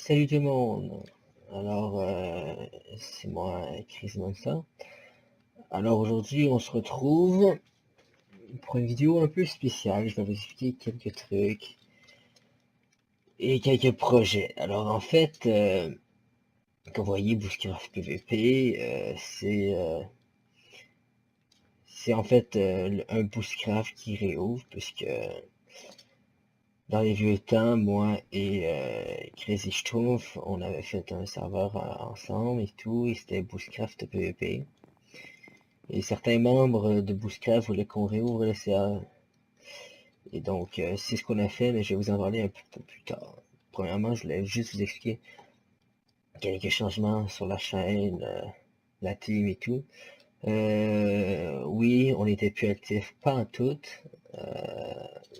Salut tout le monde. Alors, c'est moi, Chris Monster. Alors aujourd'hui, on se retrouve pour une vidéo un peu spéciale. Je vais vous expliquer quelques trucs et quelques projets. Alors en fait, comme vous voyez, Bushcraft PVP, c'est en fait un Bushcraft qui réouvre, puisque dans les vieux temps, moi et Crazy Schtroumpf, on avait fait un serveur ensemble et tout, et c'était Bushcraft PVP. Et certains membres de Bushcraft voulaient qu'on réouvre le CA. Et donc, c'est ce qu'on a fait, mais je vais vous en parler un peu plus tard. Premièrement, je voulais juste vous expliquer quelques changements sur la chaîne, la team et tout. Oui, on était plus actifs, pas en tout.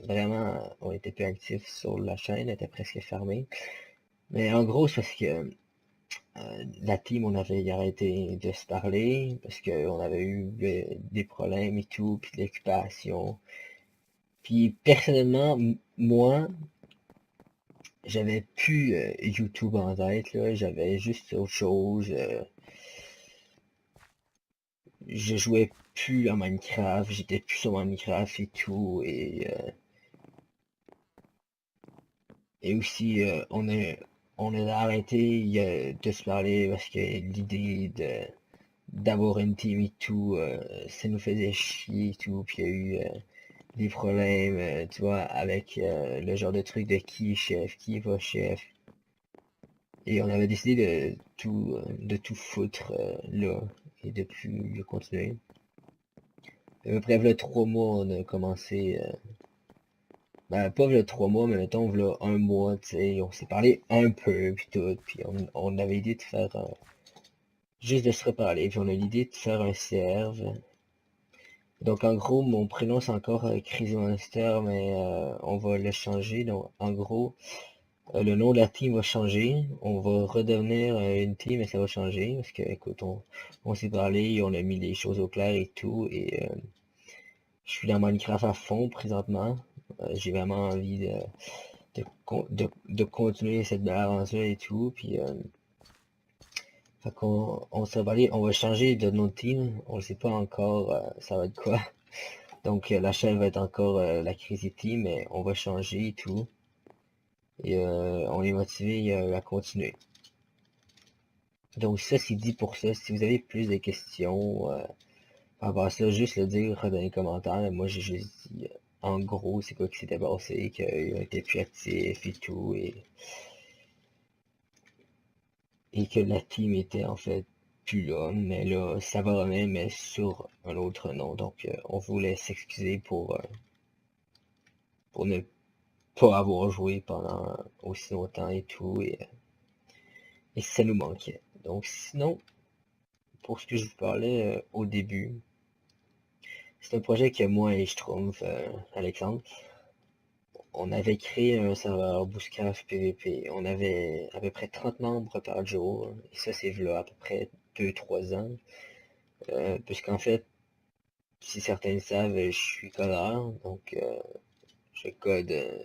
Vraiment, on était plus actifs sur la chaîne, elle était presque fermée. Mais en gros, c'est parce que la team, on avait arrêté de se parler, parce qu'on avait eu des problèmes et tout, puis de l'occupation. Puis personnellement, moi, j'avais plus YouTube en tête, là, j'avais juste autre chose. Je jouais plus à Minecraft, j'étais plus sur Minecraft et tout, et aussi on a arrêté de se parler parce que l'idée de d'avoir une team et tout, ça nous faisait chier et tout, puis il y a eu des problèmes, tu vois, avec le genre de truc de qui est chef, qui est pas chef. Et on avait décidé de tout foutre là et de plus continuer. À peu près, v'là 3 mois, on a commencé. Ben, pas v'là 3 mois, mais mettons, v'là un mois, tu sais. On s'est parlé un peu, puis tout. Puis on avait l'idée de faire. Juste de se reparler. Puis on a l'idée de faire un serve. Donc, en gros, mon prénom, c'est encore Crazy Monster, mais on va le changer. Donc, en gros. Le nom de la team va changer. On va redevenir une team, mais ça va changer. Parce que, écoute, on s'est parlé, on a mis les choses au clair et tout. Et je suis dans Minecraft à fond présentement. J'ai vraiment envie de continuer cette belle aventure et tout. Puis, fait qu'on on s'est parlé, on va changer de nom de team. On ne sait pas encore ça va être quoi. Donc, la chaîne va être encore la Crazy Team, mais on va changer et tout. Et on est motivé à continuer. Donc ça, c'est dit pour ça. Si vous avez plus de questions par rapport à ça, juste le dire dans les commentaires. Moi, j'ai juste dit en gros c'est quoi qui s'était passé, qu'ils étaient plus actifs et tout, et que la team était en fait plus là. Mais là, ça va revenir, mais sur un autre nom. Donc, on voulait s'excuser pour ne pas avoir joué pendant aussi longtemps et tout, et ça nous manquait. Donc, sinon, pour ce que je vous parlais au début, c'est un projet que moi et Schtroumpf, Alexandre, on avait créé un serveur Bushcraft PVP. On avait à peu près 30 membres par jour. Et ça, c'est là à peu près 2-3 ans. Puisqu'en fait, si certains le savent, je suis codeur. Donc, je code, euh,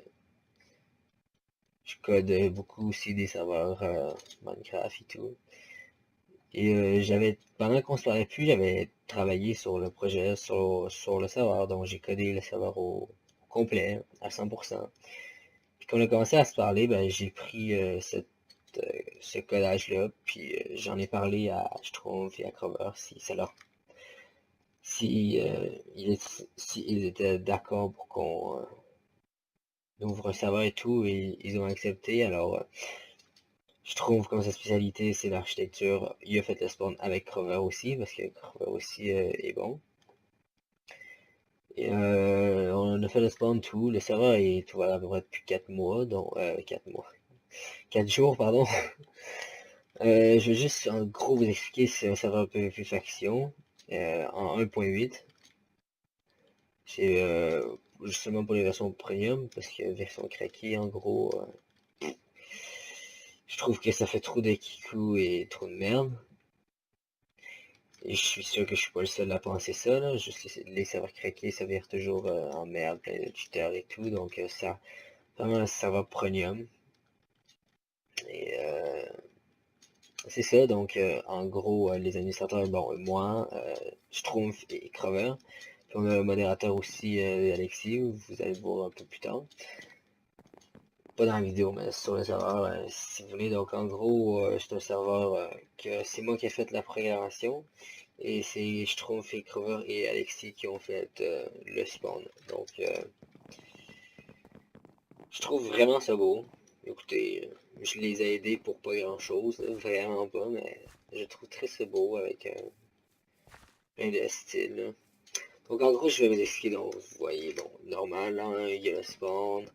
je code beaucoup aussi des serveurs Minecraft et tout. Et pendant qu'on se parlait plus, j'avais travaillé sur le projet, sur le serveur. Donc, j'ai codé le serveur au complet, à 100%. Puis quand on a commencé à se parler, ben, j'ai pris ce codage-là, puis j'en ai parlé à Schtroumpf et à Crover si ils étaient d'accord pour qu'on ouvre un serveur et tout, et ils ont accepté. Alors, Schtroumpf, comme sa spécialité, c'est l'architecture. Il a fait le spawn avec Crover aussi, parce que Crover aussi est bon. Et on a fait le spawn tout. Le serveur est ouvert à peu près depuis 4 mois, donc 4 mois. 4 jours, pardon. Je vais juste en gros vous expliquer, c'est un serveur PvP faction en 1.8. C'est justement pour les versions premium, parce que version craquée, en gros, je trouve que ça fait trop de kikou et trop de merde. Et je suis sûr que je suis pas le seul à penser ça, là. Juste les serveurs craqués, ça vire toujours en merde, plein de cheaters et tout, donc ça, vraiment un serveur premium. Et c'est ça, donc en gros, les administrateurs, bon, moi, Schtroumpf et Crover. Puis on a un modérateur aussi, Alexis, vous allez le voir un peu plus tard. Pas dans la vidéo, mais sur le serveur, si vous voulez. Donc en gros, c'est un serveur que c'est moi qui ai fait la programmation. Et c'est Schtroumpf et Crover et Alexis qui ont fait le spawn. Donc je trouve vraiment ça beau. Écoutez, je les ai aidés pour pas grand chose, là, vraiment pas, mais je trouve très ça beau avec un de style. Là. Donc en gros, je vais vous expliquer. Donc vous voyez, bon, normal, là, hein, il y a le spawn.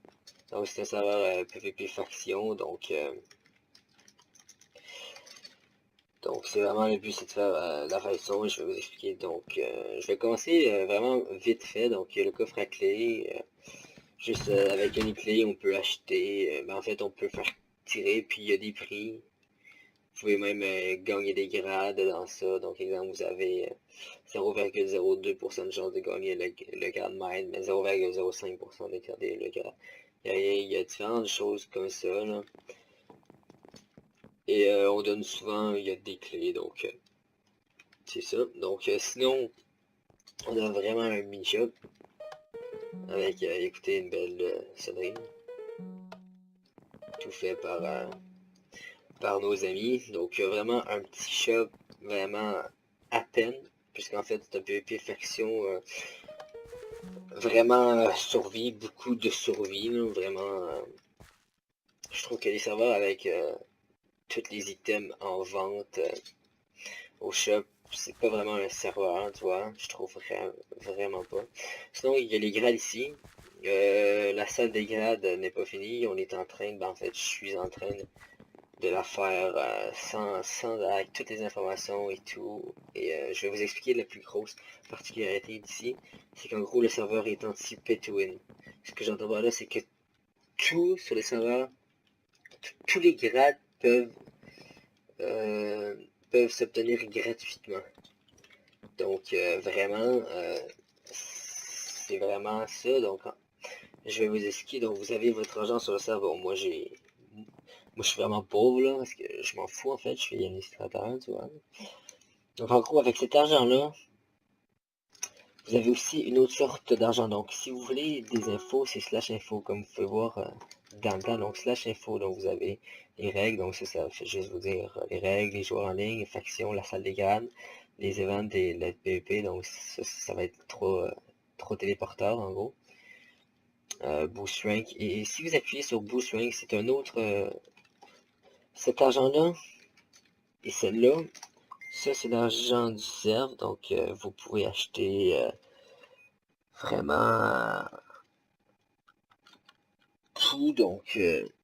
Donc c'est un serveur PvP faction, donc c'est vraiment le but, c'est de faire la façon. Je vais vous expliquer. Donc je vais commencer vraiment vite fait. Donc il y a le coffre à clé. Juste avec une clé, on peut acheter. En fait, on peut faire tirer, puis il y a des prix. Vous pouvez même gagner des grades dans ça. Donc, exemple, vous avez 0,02% de chance de gagner le grade maître, mais 0,05% de garder le grade. Il y a différentes choses comme ça. Là. Et on donne souvent, il y a des clés, donc c'est ça. Donc, sinon, on a vraiment un mini-shop avec, écoutez, une belle sonnerie. Tout fait par nos amis. Donc vraiment un petit shop vraiment à peine, puisqu'en fait c'est un PvP faction vraiment survie, beaucoup de survie, là, vraiment. Je trouve que les serveurs avec tous les items en vente au shop, c'est pas vraiment un serveur, tu vois, je trouve vraiment pas. Sinon, il y a les grades ici. La salle des grades n'est pas finie, on est en train, en fait, je suis en train de la faire avec toutes les informations et tout. Et je vais vous expliquer la plus grosse particularité d'ici. C'est qu'en gros, le serveur est anti-pay to win. Ce que j'entends par là, c'est que tout sur le serveur, tous les grades euh, peuvent s'obtenir gratuitement. Donc vraiment, c'est vraiment ça. Donc je vais vous expliquer. Donc vous avez votre argent sur le serveur. Moi, je suis vraiment pauvre, là, parce que je m'en fous, en fait, je suis administrateur, tu vois. Donc, en gros, avec cet argent-là, vous avez aussi une autre sorte d'argent. Donc, si vous voulez des infos, c'est slash info, comme vous pouvez voir dans le temps. Donc, slash info, donc vous avez les règles. Donc, ça fait juste vous dire les règles, les joueurs en ligne, les factions, la salle des grades, les events et le PvP. Donc, ça va être trop téléporteur, en gros. Boost rank. Et si vous appuyez sur boost rank, c'est un autre... cet argent-là et celle-là, ça, c'est l'argent du serve, donc vous pouvez acheter vraiment tout, donc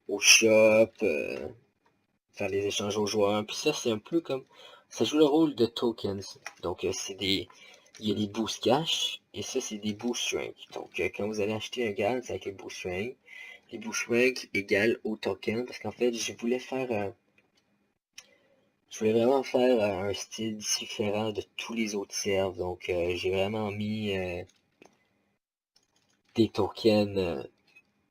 au shop, faire les échanges aux joueurs. Puis ça, c'est un peu comme, ça joue le rôle de tokens. Donc il y a des boosts cash, et ça, c'est des boost rank. Donc quand vous allez acheter un gal, c'est avec les boost rank. Les boost rank égale au token, parce qu'en fait, je voulais vraiment faire un style différent de tous les autres servs, donc j'ai vraiment mis des tokens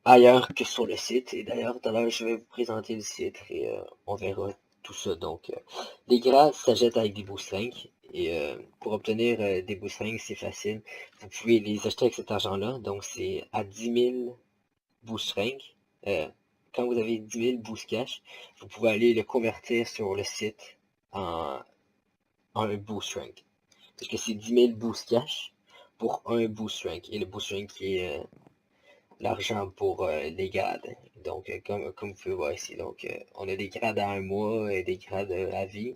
ailleurs que sur le site. Et d'ailleurs, tout à l'heure, je vais vous présenter le site et on verra tout ça. Donc, les grades s'achètent avec des boost-rank. Et pour obtenir des boost-rank, c'est facile. Vous pouvez les acheter avec cet argent-là. Donc, c'est à 10 000 boost-rank. Quand vous avez 10 000 boost-cash, vous pouvez aller le convertir sur le site en un boost rank. Parce que c'est 10 000 boost cash pour un boost rank. Et le boost rank est l'argent pour les grades. Donc, comme vous pouvez voir ici, donc on a des grades à un mois et des grades à vie.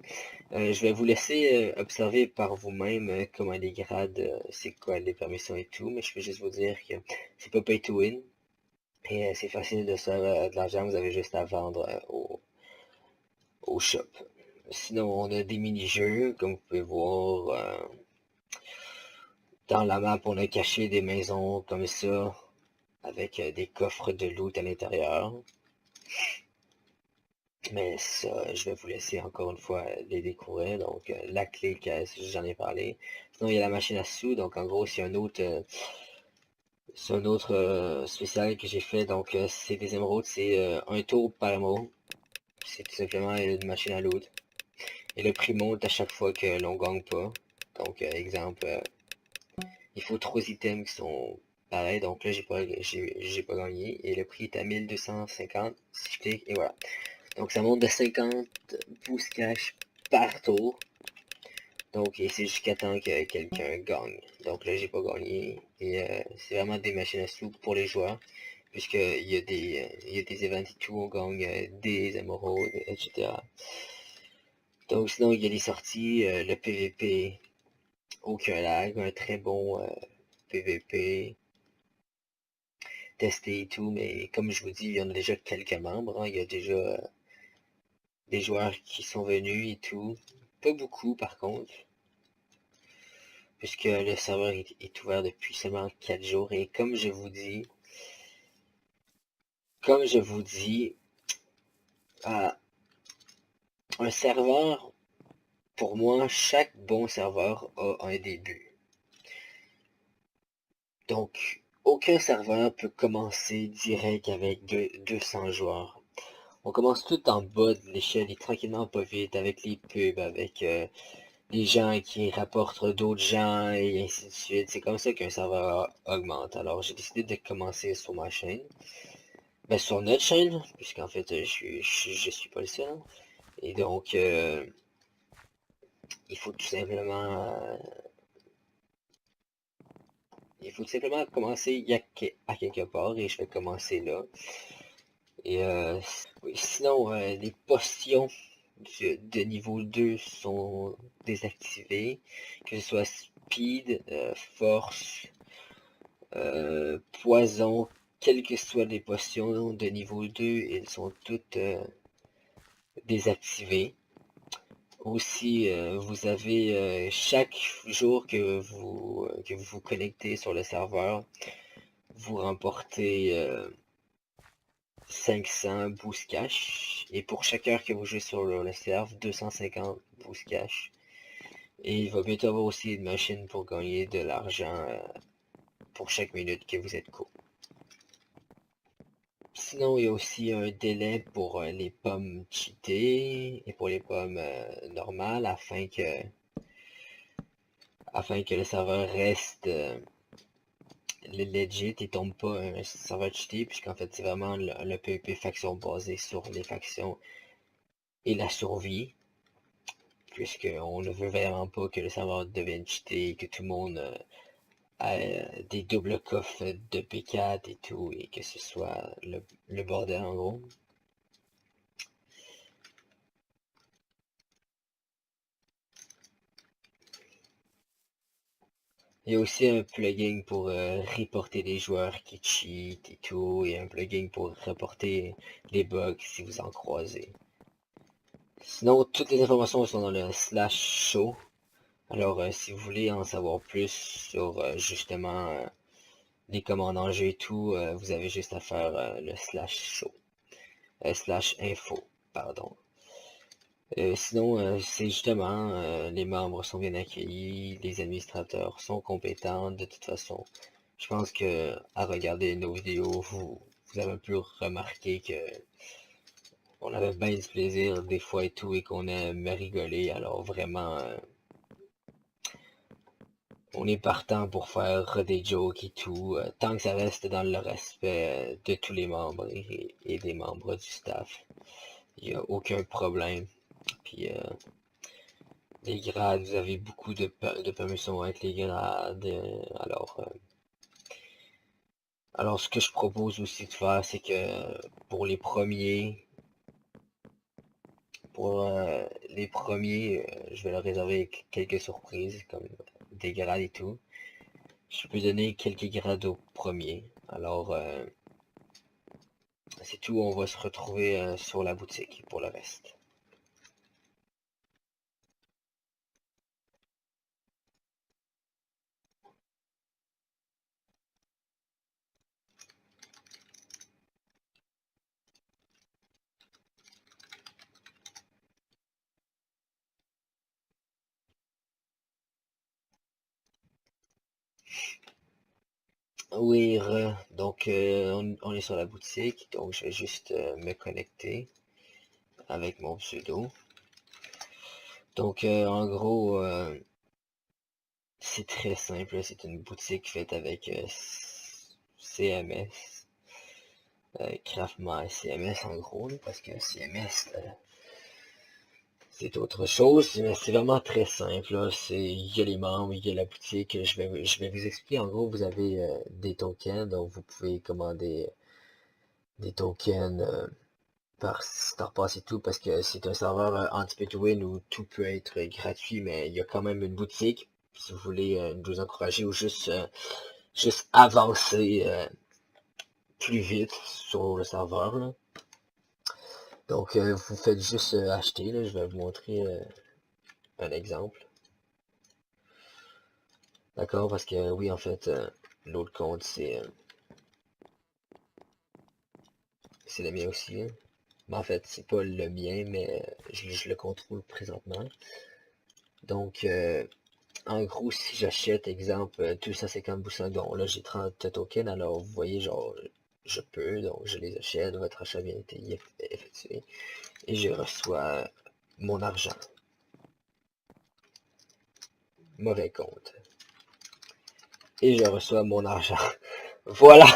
Je vais vous laisser observer par vous-même comment les grades, c'est quoi les permissions et tout, mais je peux juste vous dire que c'est pas pay to win. Et c'est facile de se faire de l'argent, vous avez juste à vendre au shop. Sinon, on a des mini-jeux, comme vous pouvez voir. Dans la map, on a caché des maisons comme ça, avec des coffres de loot à l'intérieur. Mais ça, je vais vous laisser encore une fois les découvrir. Donc, la clé, j'en ai parlé. Sinon, il y a la machine à sous. Donc, en gros, c'est un autre spécial que j'ai fait. Donc, c'est des émeraudes. C'est un tour par émeraude. c'est tout simplement une machine à l'autre. Et le prix monte à chaque fois que l'on gagne pas. Donc, exemple, il faut 3 items qui sont pareils. Donc là, j'ai pas gagné. Et le prix est à 1250. Si je clique, et voilà. Donc ça monte de 50 pouces cash par tour. Donc, et c'est jusqu'à temps que quelqu'un gagne. Donc là, j'ai pas gagné. Et c'est vraiment des machines à sous pour les joueurs. Puisqu'il y a des events et tout, on gagne des émeraudes, etc. Donc sinon, il y a les sorties, le PVP, aucun lag, un très bon PVP, testé et tout, mais comme je vous dis, il y en a déjà quelques membres, hein. Il y a déjà des joueurs qui sont venus et tout. Pas beaucoup par contre, puisque le serveur est ouvert depuis seulement 4 jours, et comme je vous dis, un serveur, pour moi, chaque bon serveur a un début. Donc, aucun serveur peut commencer direct avec 200 joueurs. On commence tout en bas de l'échelle et tranquillement pas vite avec les pubs, avec les gens qui rapportent d'autres gens et ainsi de suite. C'est comme ça qu'un serveur augmente. Alors j'ai décidé de commencer sur ma chaîne. Ben, sur notre chaîne, puisqu'en fait je suis pas le seul. Et donc il faut tout simplement commencer à quelque part et je vais commencer là. Et oui, sinon les potions de niveau 2 sont désactivées, que ce soit speed, force, poison, quelles que soient les potions de niveau 2, elles sont toutes désactivées. Aussi, vous avez chaque jour que vous vous connectez sur le serveur, vous remportez 500 boost cash. Et pour chaque heure que vous jouez sur le serve, 250 boost cash. Et il va bientôt avoir aussi une machine pour gagner de l'argent pour chaque minute que vous êtes co. Sinon, il y a aussi un délai pour les pommes cheatées et pour les pommes normales afin que le serveur reste legit et tombe pas un serveur cheaté, puisqu'en fait c'est vraiment le PvP faction basé sur les factions et la survie, puisqu'on ne veut vraiment pas que le serveur devienne cheaté et que tout le monde des doubles coffres de P4 et tout, et que ce soit le bordel en gros. Il y a aussi un plugin pour reporter des joueurs qui cheat et tout, et un plugin pour reporter les bugs si vous en croisez. Sinon, toutes les informations sont dans le slash show. Alors, si vous voulez en savoir plus sur justement les commandes en jeu et tout, vous avez juste à faire le slash show. Slash info, pardon. Sinon, c'est justement, les membres sont bien accueillis, les administrateurs sont compétents. De toute façon, je pense que à regarder nos vidéos, vous avez pu remarquer que on avait bien du plaisir des fois et tout, et qu'on aime rigoler. Alors vraiment, on est partant pour faire des jokes et tout, tant que ça reste dans le respect de tous les membres et des membres du staff. Il n'y a aucun problème. Puis les grades, vous avez beaucoup de permissions avec les grades. Alors ce que je propose aussi de faire, c'est que pour les premiers, je vais leur réserver quelques surprises, comme des grades et tout. Je peux donner quelques grades aux premiers. Alors, c'est tout, on va se retrouver sur la boutique pour le reste. Oui, donc on est sur la boutique, donc je vais juste me connecter. avec mon pseudo. Donc en gros, c'est très simple, c'est une boutique faite avec CMS, Craftma et CMS en gros, là, parce que CMS c'est autre chose, mais c'est vraiment très simple. Là. Il y a les membres, il y a la boutique. Je vais vous expliquer. En gros, vous avez des tokens, donc vous pouvez commander des tokens par StarPass et tout, parce que c'est un serveur anti-pay-to-win où tout peut être gratuit, mais il y a quand même une boutique. Si vous voulez nous encourager ou juste avancer plus vite sur le serveur. Là. Donc vous faites juste acheter. Là. Je vais vous montrer un exemple. D'accord, parce que oui, en fait, l'autre compte, c'est le mien aussi. Hein. Mais en fait, c'est pas le mien, mais je le contrôle présentement. Donc, en gros, si j'achète, exemple, 250 Boussagon, là, j'ai 30 tokens, alors vous voyez, genre, je peux, donc je les achète, votre achat vient été effectué, et je reçois mon argent. Mauvais compte. Et je reçois mon argent. Voilà!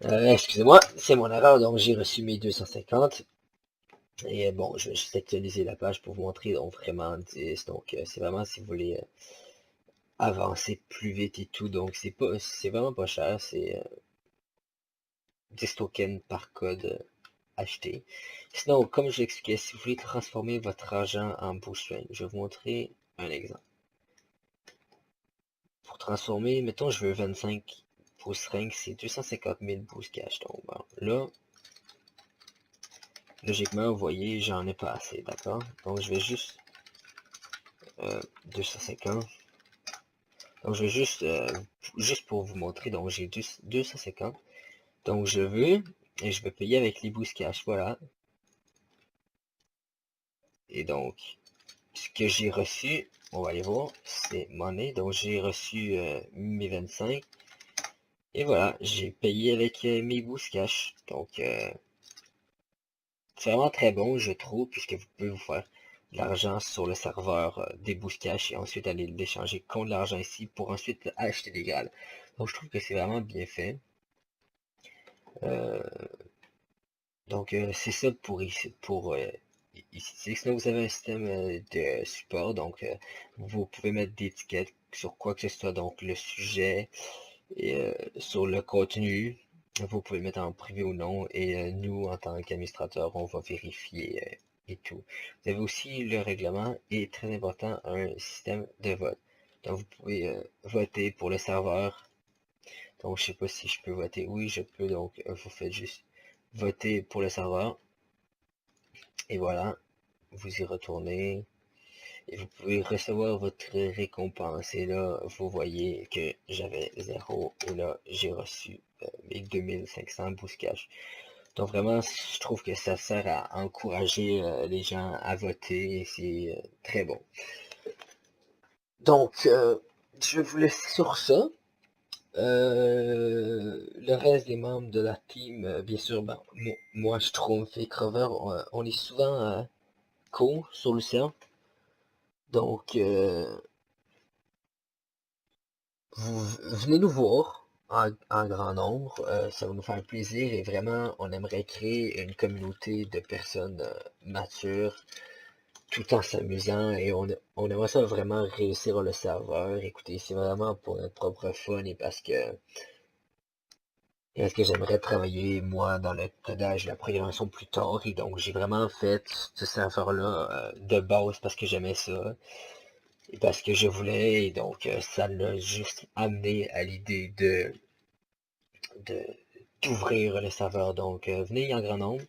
Excusez-moi, c'est mon erreur, donc j'ai reçu mes 250. Et bon, je vais juste actualiser la page pour vous montrer donc vraiment 10. Donc c'est vraiment si vous voulez avancer plus vite et tout. Donc c'est vraiment pas cher. C'est 10 tokens par code acheté. Sinon, comme je l'expliquais, si vous voulez transformer votre argent en boostring, je vais vous montrer un exemple. Pour transformer, mettons je veux 25 boostring, c'est 250 000 boost cash. Donc bon, là, logiquement, vous voyez, j'en ai pas assez, d'accord? Donc je vais juste 250. Donc je vais juste pour vous montrer, donc j'ai 250. Donc je veux, et je vais payer avec les boost cash, voilà. Et donc, ce que j'ai reçu, on va aller voir, c'est monnaie. Donc j'ai reçu mes 25. Et voilà, j'ai payé avec mes boost cash. Donc c'est vraiment très bon, je trouve, puisque vous pouvez vous faire de l'argent sur le serveur des boost cash et ensuite aller l'échanger contre l'argent ici pour ensuite acheter des grades. Donc je trouve que c'est vraiment bien fait. Euh, donc c'est ça pour ici. Sinon vous avez un système de support, donc vous pouvez mettre des étiquettes sur quoi que ce soit, donc le sujet et sur le contenu. Vous pouvez mettre en privé ou non, et nous, en tant qu'administrateur, on va vérifier et tout. Vous avez aussi le règlement et très important, un système de vote. Donc vous pouvez voter pour le serveur. Donc je sais pas si je peux voter. Oui, je peux, donc vous faites juste voter pour le serveur. Et voilà, vous y retournez. Et vous pouvez recevoir votre récompense. Et là, vous voyez que j'avais 0. Et là, j'ai reçu mes 2500 boost cash. Donc vraiment, je trouve que ça sert à encourager les gens à voter. Et c'est très bon. Donc, je vais vous laisser sur ça. Le reste des membres de la team, bien sûr, ben, moi, je trouve et Crover, on est souvent sur le serveur. Donc, vous venez nous voir en grand nombre, ça va nous faire plaisir et vraiment, on aimerait créer une communauté de personnes matures tout en s'amusant et on aimerait ça vraiment réussir le serveur. Écoutez, c'est vraiment pour notre propre fun et parce que j'aimerais travailler moi dans le codage et la programmation plus tard et donc j'ai vraiment fait ce serveur-là de base parce que j'aimais ça. Et parce que je voulais, et donc ça l'a juste amené à l'idée de d'ouvrir le serveur. Donc venez en grand nombre,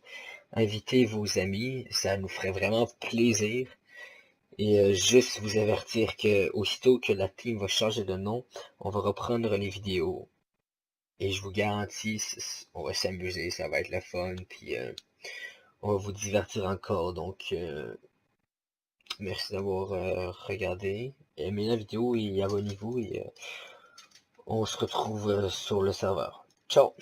invitez vos amis, ça nous ferait vraiment plaisir. Et juste vous avertir que aussitôt que la team va changer de nom, on va reprendre les vidéos. Et je vous garantis, on va s'amuser, ça va être le fun, puis on va vous divertir encore. Donc merci d'avoir regardé, aimez la vidéo et abonnez-vous et on se retrouve sur le serveur. Ciao!